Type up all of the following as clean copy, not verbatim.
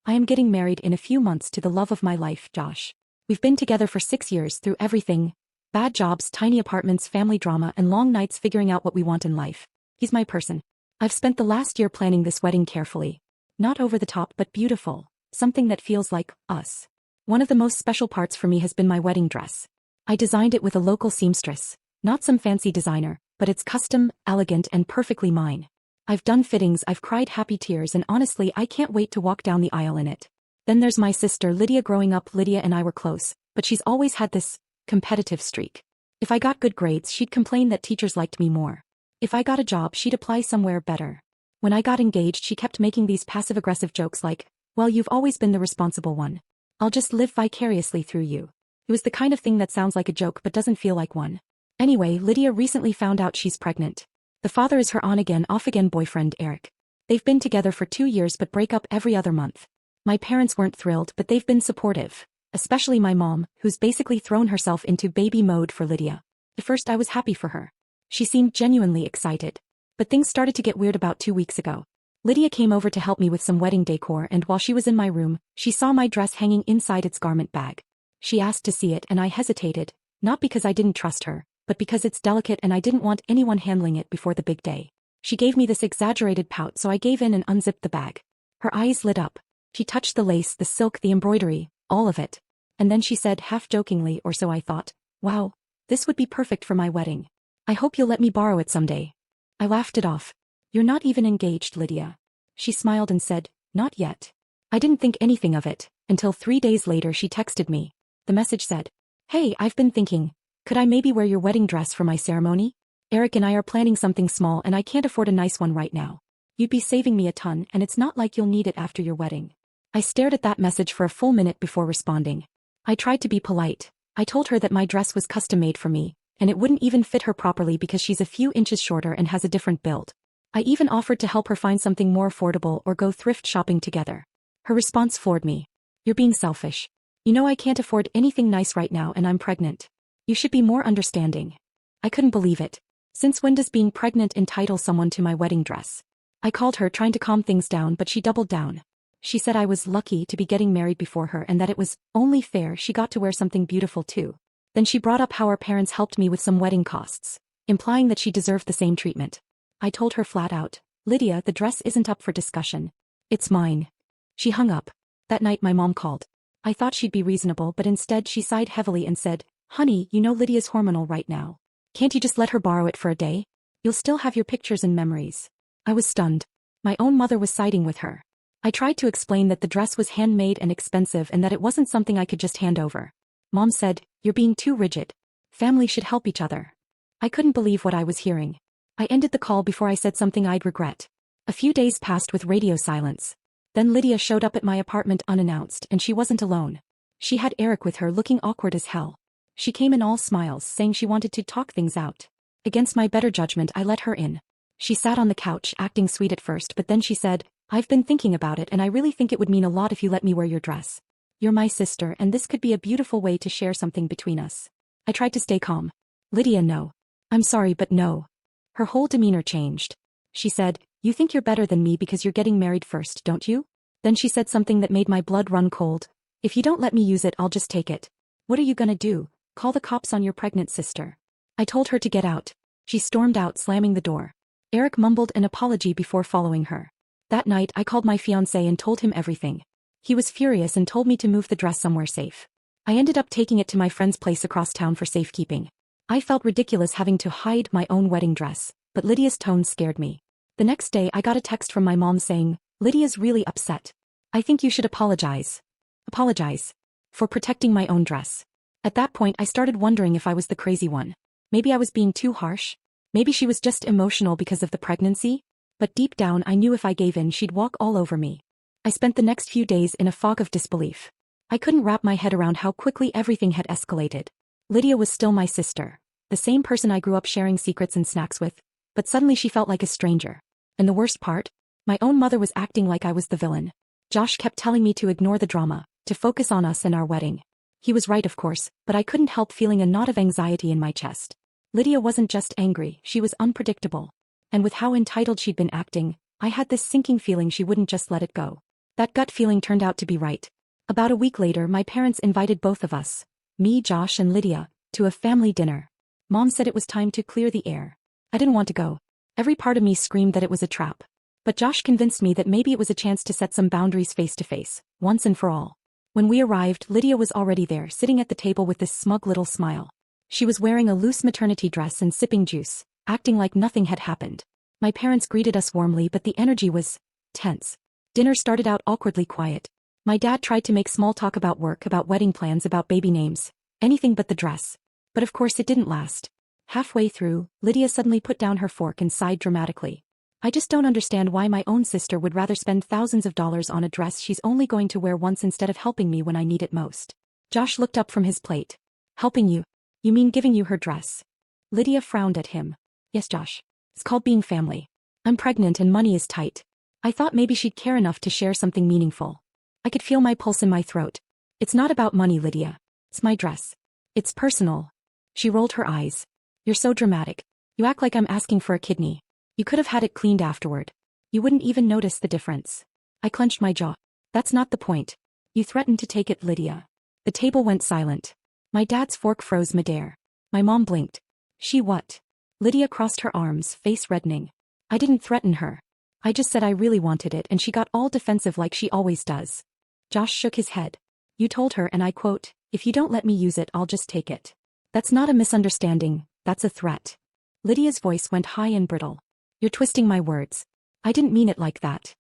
I am getting married in a few months to the love of my life, Josh. We've been together for 6 years through everything. Bad jobs, tiny apartments, family drama, and long nights figuring out what we want in life. He's my person. I've spent the last year planning this wedding carefully. Not over the top but beautiful. Something that feels like us. One of the most special parts for me has been my wedding dress. I designed it with a local seamstress. Not some fancy designer, but it's custom, elegant, and perfectly mine. I've done fittings, I've cried happy tears, and honestly I can't wait to walk down the aisle in it. Then there's my sister Lydia. Growing up, Lydia and I were close, but she's always had this competitive streak. If I got good grades, she'd complain that teachers liked me more. If I got a job, she'd apply somewhere better. When I got engaged, she kept making these passive-aggressive jokes like, "Well, you've always been the responsible one. I'll just live vicariously through you." It was the kind of thing that sounds like a joke but doesn't feel like one. Anyway, Lydia recently found out she's pregnant. The father is her on-again, off-again boyfriend, Eric. They've been together for 2 years but break up every other month. My parents weren't thrilled, but they've been supportive. Especially my mom, who's basically thrown herself into baby mode for Lydia. At first I was happy for her. She seemed genuinely excited. But things started to get weird about 2 weeks ago. Lydia came over to help me with some wedding decor, and while she was in my room, she saw my dress hanging inside its garment bag. She asked to see it and I hesitated, not because I didn't trust her, but because it's delicate and I didn't want anyone handling it before the big day. She gave me this exaggerated pout, so I gave in and unzipped the bag. Her eyes lit up. She touched the lace, the silk, the embroidery, all of it. And then she said, half jokingly, or so I thought, "Wow, this would be perfect for my wedding. I hope you'll let me borrow it someday." I laughed it off. "You're not even engaged, Lydia." She smiled and said, "Not yet." I didn't think anything of it, until 3 days later she texted me. The message said, "Hey, I've been thinking, could I maybe wear your wedding dress for my ceremony? Eric and I are planning something small and I can't afford a nice one right now. You'd be saving me a ton and it's not like you'll need it after your wedding." I stared at that message for a full minute before responding. I tried to be polite. I told her that my dress was custom-made for me, and it wouldn't even fit her properly because she's a few inches shorter and has a different build. I even offered to help her find something more affordable or go thrift shopping together. Her response floored me. "You're being selfish. You know I can't afford anything nice right now and I'm pregnant. You should be more understanding." I couldn't believe it. Since when does being pregnant entitle someone to my wedding dress? I called her trying to calm things down, but she doubled down. She said I was lucky to be getting married before her and that it was only fair she got to wear something beautiful too. Then she brought up how our parents helped me with some wedding costs, implying that she deserved the same treatment. I told her flat out, "Lydia, the dress isn't up for discussion. It's mine." She hung up. That night my mom called. I thought she'd be reasonable, but instead she sighed heavily and said, "Honey, you know Lydia's hormonal right now. Can't you just let her borrow it for a day? You'll still have your pictures and memories." I was stunned. My own mother was siding with her. I tried to explain that the dress was handmade and expensive and that it wasn't something I could just hand over. Mom said, "You're being too rigid. Family should help each other." I couldn't believe what I was hearing. I ended the call before I said something I'd regret. A few days passed with radio silence. Then Lydia showed up at my apartment unannounced, and she wasn't alone. She had Eric with her, looking awkward as hell. She came in all smiles, saying she wanted to talk things out. Against my better judgment, I let her in. She sat on the couch, acting sweet at first, but then she said, "I've been thinking about it and I really think it would mean a lot if you let me wear your dress. You're my sister and this could be a beautiful way to share something between us." I tried to stay calm. "Lydia, no. I'm sorry, but no." Her whole demeanor changed. She said, "You think you're better than me because you're getting married first, don't you?" Then she said something that made my blood run cold. "If you don't let me use it, I'll just take it." "What are you gonna do? Call the cops on your pregnant sister?" I told her to get out. She stormed out, slamming the door. Eric mumbled an apology before following her. That night I called my fiancé and told him everything. He was furious and told me to move the dress somewhere safe. I ended up taking it to my friend's place across town for safekeeping. I felt ridiculous having to hide my own wedding dress, but Lydia's tone scared me. The next day I got a text from my mom saying, "Lydia's really upset. I think you should apologize." Apologize? For protecting my own dress. At that point I started wondering if I was the crazy one. Maybe I was being too harsh. Maybe she was just emotional because of the pregnancy. But deep down I knew if I gave in she'd walk all over me. I spent the next few days in a fog of disbelief. I couldn't wrap my head around how quickly everything had escalated. Lydia was still my sister, the same person I grew up sharing secrets and snacks with, but suddenly she felt like a stranger. And the worst part? My own mother was acting like I was the villain. Josh kept telling me to ignore the drama, to focus on us and our wedding. He was right, of course, but I couldn't help feeling a knot of anxiety in my chest. Lydia wasn't just angry, she was unpredictable. And with how entitled she'd been acting, I had this sinking feeling she wouldn't just let it go. That gut feeling turned out to be right. About a week later, my parents invited both of us, me, Josh, and Lydia, to a family dinner. Mom said it was time to clear the air. I didn't want to go. Every part of me screamed that it was a trap. But Josh convinced me that maybe it was a chance to set some boundaries face to face, once and for all. When we arrived, Lydia was already there, sitting at the table with this smug little smile. She was wearing a loose maternity dress and sipping juice, acting like nothing had happened. My parents greeted us warmly, but the energy was tense. Dinner started out awkwardly quiet. My dad tried to make small talk about work, about wedding plans, about baby names, anything but the dress. But of course it didn't last. Halfway through, Lydia suddenly put down her fork and sighed dramatically. I just don't understand why my own sister would rather spend thousands of dollars on a dress she's only going to wear once instead of helping me when I need it most. Josh looked up from his plate. Helping you? You mean giving you her dress? Lydia frowned at him. Yes, Josh. It's called being family. I'm pregnant and money is tight. I thought maybe she'd care enough to share something meaningful. I could feel my pulse in my throat. It's not about money, Lydia. It's my dress. It's personal. She rolled her eyes. You're so dramatic. You act like I'm asking for a kidney. You could have had it cleaned afterward. You wouldn't even notice the difference. I clenched my jaw. That's not the point. You threatened to take it, Lydia. The table went silent. My dad's fork froze midair. My mom blinked. She what? Lydia crossed her arms, face reddening. I didn't threaten her. I just said I really wanted it and she got all defensive like she always does. Josh shook his head. You told her, and I quote, if you don't let me use it, I'll just take it. That's not a misunderstanding, that's a threat. Lydia's voice went high and brittle. You're twisting my words. I didn't mean it like that.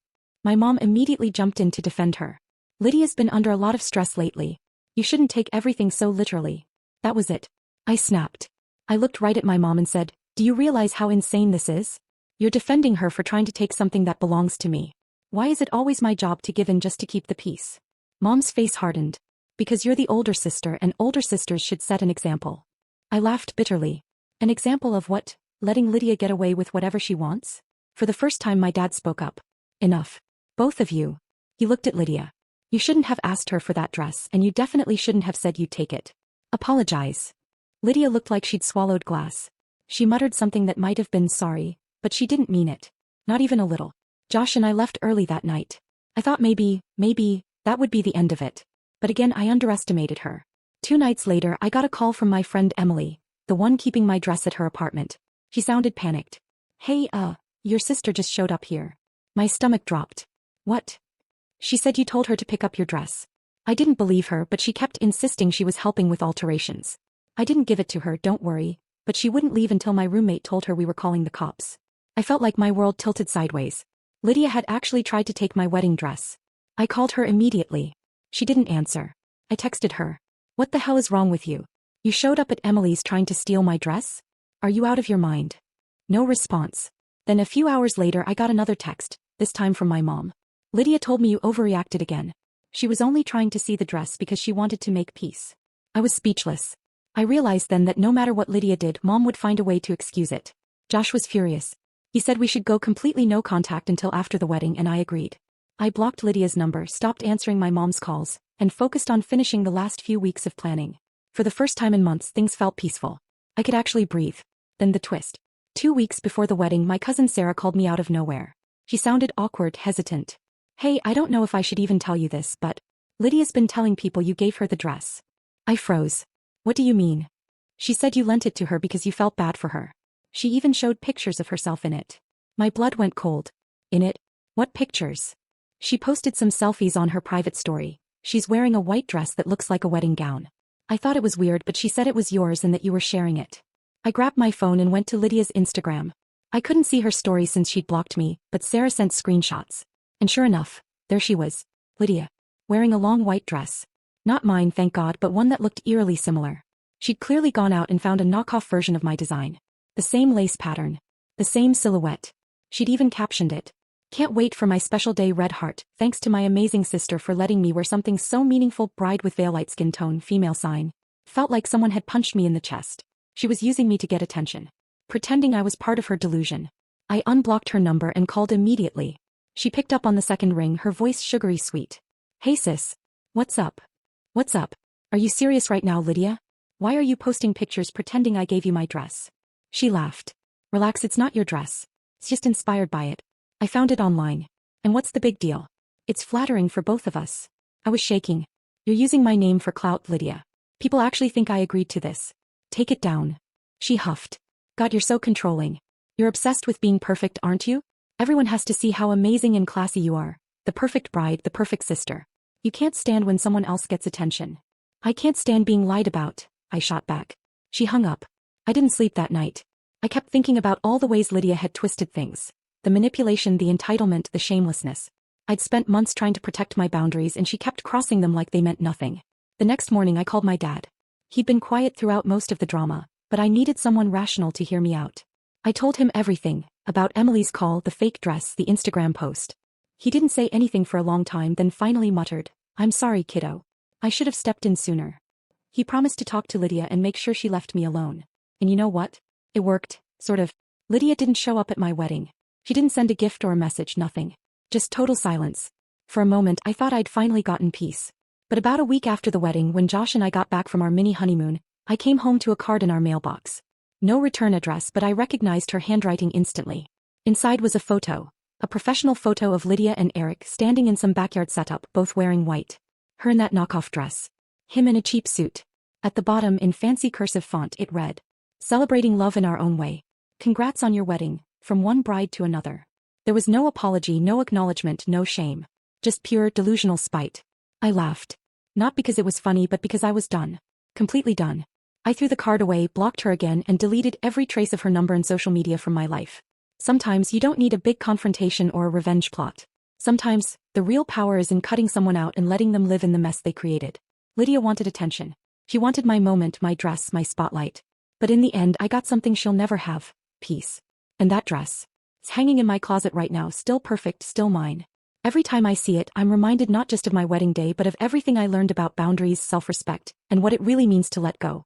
My mom immediately jumped in to defend her. Lydia's been under a lot of stress lately. You shouldn't take everything so literally. That was it. I snapped. I looked right at my mom and said, do you realize how insane this is? You're defending her for trying to take something that belongs to me. Why is it always my job to give in just to keep the peace? Mom's face hardened. Because you're the older sister and older sisters should set an example. I laughed bitterly. An example of what? Letting Lydia get away with whatever she wants? For the first time my dad spoke up. Enough. Both of you. He looked at Lydia. You shouldn't have asked her for that dress and you definitely shouldn't have said you'd take it. Apologize. Lydia looked like she'd swallowed glass. She muttered something that might have been sorry, but she didn't mean it. Not even a little. Josh and I left early that night. I thought maybe, that would be the end of it. But again I underestimated her. 2 nights later I got a call from my friend Emily, the one keeping my dress at her apartment. She sounded panicked. Hey, your sister just showed up here. My stomach dropped. What? She said you told her to pick up your dress. I didn't believe her, but she kept insisting she was helping with alterations. I didn't give it to her, don't worry, but she wouldn't leave until my roommate told her we were calling the cops. I felt like my world tilted sideways. Lydia had actually tried to take my wedding dress. I called her immediately. She didn't answer. I texted her. What the hell is wrong with you? You showed up at Emily's trying to steal my dress? Are you out of your mind? No response. Then a few hours later I got another text, this time from my mom. Lydia told me you overreacted again. She was only trying to see the dress because she wanted to make peace. I was speechless. I realized then that no matter what Lydia did, Mom would find a way to excuse it. Josh was furious. He said we should go completely no contact until after the wedding and I agreed. I blocked Lydia's number, stopped answering my mom's calls, and focused on finishing the last few weeks of planning. For the first time in months things felt peaceful. I could actually breathe. Then the twist. 2 weeks before the wedding my cousin Sarah called me out of nowhere. She sounded awkward, hesitant. Hey, I don't know if I should even tell you this, but Lydia's been telling people you gave her the dress. I froze. What do you mean? She said you lent it to her because you felt bad for her. She even showed pictures of herself in it. My blood went cold. In it? What pictures? She posted some selfies on her private story. She's wearing a white dress that looks like a wedding gown. I thought it was weird, but she said it was yours and that you were sharing it. I grabbed my phone and went to Lydia's Instagram. I couldn't see her story since she'd blocked me, but Sarah sent screenshots. And sure enough, there she was. Lydia. Wearing a long white dress. Not mine, thank God, but one that looked eerily similar. She'd clearly gone out and found a knockoff version of my design. The same lace pattern. The same silhouette. She'd even captioned it. Can't wait for my special day, red heart, thanks to my amazing sister for letting me wear something so meaningful, bride with veil, light skin tone, female sign. Felt like someone had punched me in the chest. She was using me to get attention. Pretending I was part of her delusion. I unblocked her number and called immediately. She picked up on the second ring, her voice sugary sweet. Hey sis. What's up? What's up? Are you serious right now, Lydia? Why are you posting pictures pretending I gave you my dress? She laughed. Relax, it's not your dress. It's just inspired by it. I found it online. And what's the big deal? It's flattering for both of us. I was shaking. You're using my name for clout, Lydia. People actually think I agreed to this. Take it down. She huffed. God, you're so controlling. You're obsessed with being perfect, aren't you? Everyone has to see how amazing and classy you are. The perfect bride, the perfect sister. You can't stand when someone else gets attention. I can't stand being lied about, I shot back. She hung up. I didn't sleep that night. I kept thinking about all the ways Lydia had twisted things. The manipulation, the entitlement, the shamelessness. I'd spent months trying to protect my boundaries and she kept crossing them like they meant nothing. The next morning I called my dad. He'd been quiet throughout most of the drama, but I needed someone rational to hear me out. I told him everything, about Emily's call, the fake dress, the Instagram post. He didn't say anything for a long time, then finally muttered, "I'm sorry, kiddo. I should have stepped in sooner." He promised to talk to Lydia and make sure she left me alone. And you know what? It worked, sort of. Lydia didn't show up at my wedding. She didn't send a gift or a message, nothing. Just total silence. For a moment I thought I'd finally gotten peace. But about a week after the wedding, when Josh and I got back from our mini honeymoon, I came home to a card in our mailbox. No return address, but I recognized her handwriting instantly. Inside was a photo. A professional photo of Lydia and Eric standing in some backyard setup, both wearing white. Her in that knockoff dress. Him in a cheap suit. At the bottom, in fancy cursive font, it read, "Celebrating love in our own way. Congrats on your wedding, from one bride to another." There was no apology, no acknowledgement, no shame. Just pure, delusional spite. I laughed. Not because it was funny, but because I was done. Completely done. I threw the card away, blocked her again, and deleted every trace of her number and social media from my life. Sometimes you don't need a big confrontation or a revenge plot. Sometimes, the real power is in cutting someone out and letting them live in the mess they created. Lydia wanted attention. She wanted my moment, my dress, my spotlight. But in the end I got something she'll never have. Peace. And that dress. It's hanging in my closet right now, still perfect, still mine. Every time I see it, I'm reminded not just of my wedding day but of everything I learned about boundaries, self-respect, and what it really means to let go.